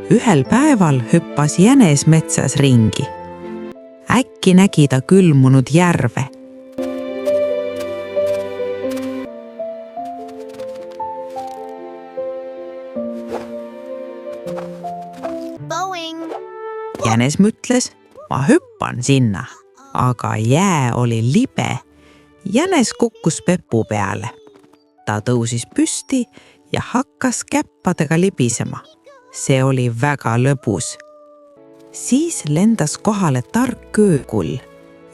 Ühel päeval hüppas jänes metsas ringi. Äkki nägi ta külmunud järve. Jänes mõtles, ma hüppan sinna, aga jää oli libe. Jänes kukkus pepu peale. Ta tõusis püsti ja hakkas käppadega libisema. See oli väga lõbus. Siis lendas kohale tark öökull.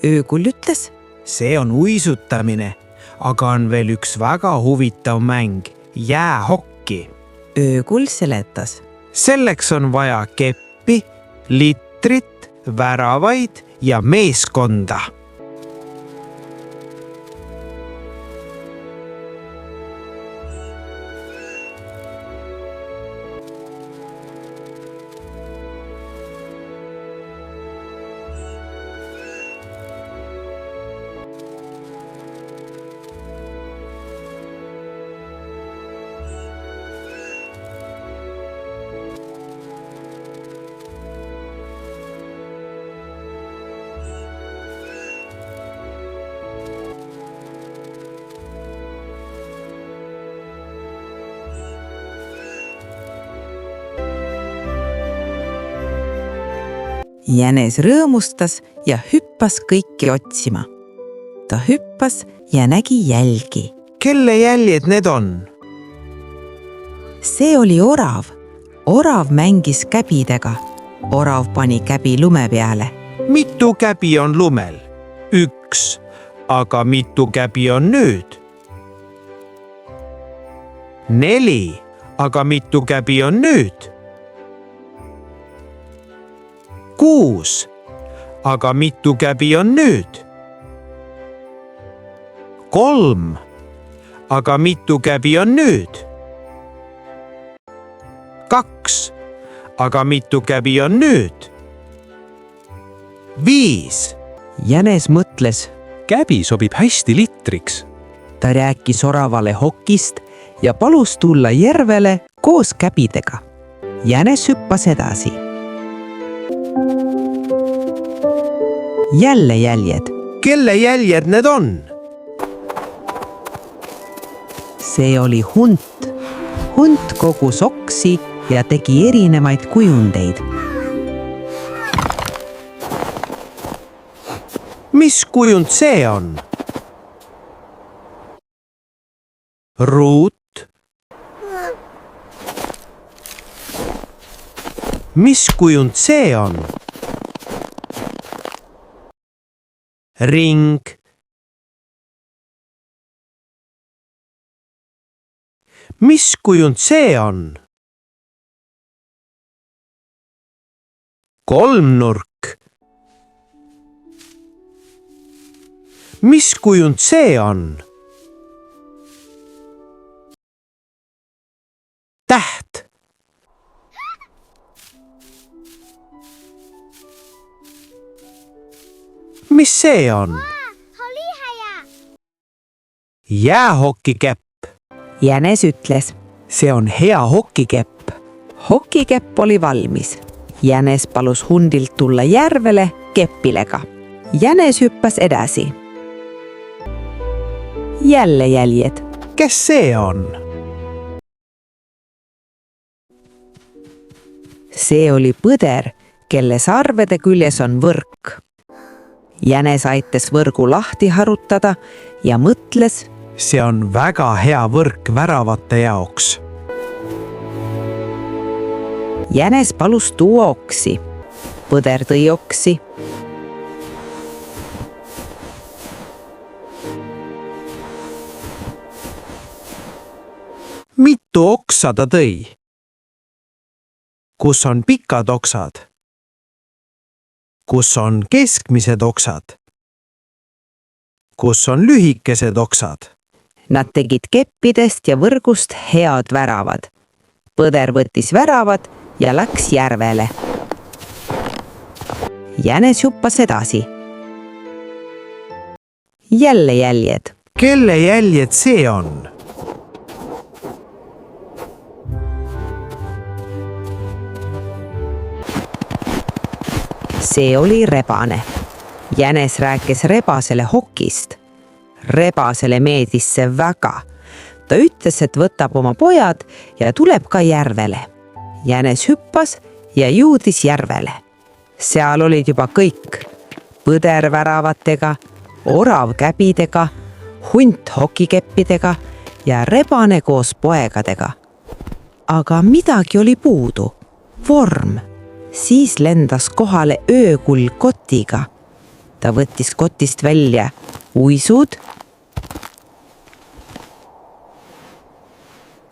Öökull ütles, see on uisutamine, aga on veel üks väga huvitav mäng, jäähokki. Öökull seletas, selleks on vaja keppi, litrit, väravaid ja meeskonda. jänes rõõmustas ja hüppas kõiki otsima. Ta hüppas ja nägi jälgi. Kelle jäljed need on? See oli orav. Orav mängis käbidega. Orav pani käbi lume peale. Mitu käbi on lumel? 1. Aga mitu käbi on nüüd? 4. Aga mitu käbi on nüüd? 6. Aga mitu käbi on nüüd? 3. Aga mitu käbi on nüüd? 2. Aga mitu käbi on nüüd? 5. Jänes mõtles, käbi sobib hästi litriks. Ta rääkis oravale hokist ja palus tulla järvele koos käbidega. Jänes hüppas edasi. Jälle jäljed. Kelle jäljed need on? See oli hunt. Hunt kogus oksi ja tegi erinevaid kujundeid. Mis kujund see on? Ruut. Mis kujund see on? Ring. Mis kujund see on? Kolmnurk. Mis kujund see on? Täht. Mis see on? Jäähokikepp. Jänes ütles, see on hea hokikepp. hokikepp oli valmis. Jänes palus hundilt tulla järvele keppilega. Jänes hüppas edasi. Jälle jäljed. Kes see on? See oli põder, kelle sarvede küljes on võrk. Jänes aitas võrgu lahti harutada ja mõtles, see on väga hea võrk väravate jaoks. Jänes palus tuua oksi. Põder tõi oksi. Mitu oksa ta tõi? Kus on pikad oksad? Kus on keskmised oksad? Kus on lühikesed oksad? Nad tegid keppidest ja võrgust head väravad. Põder võttis väravad ja läks järvele. Jänes hüppas edasi. Jälle jäljed. Kelle jäljed see on? see oli rebane. Jänes rääkis rebasele hokist. Rebasele meeldis see väga. Ta ütles, et võtab oma pojad ja tuleb ka järvele. Jänes hüppas ja jõudis järvele. Seal olid juba kõik: põder väravatega, orav käbidega, hunt hokikeppidega ja rebane koos poegadega. Aga midagi oli puudu: vorm. Siis lendas kohale öökull kotiga. Ta võttis kotist välja uisud,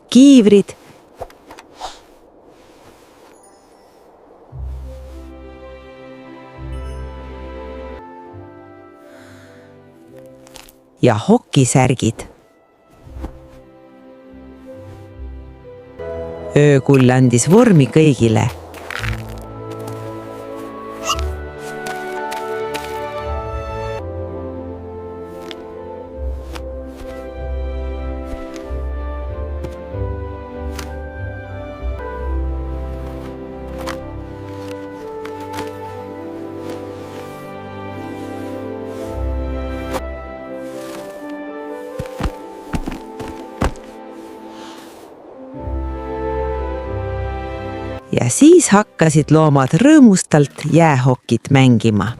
kiivrid ja hokisärgid. Öökull andis vormi kõigile. Ja siis hakkasid loomad rõõmustalt jäähokit mängima.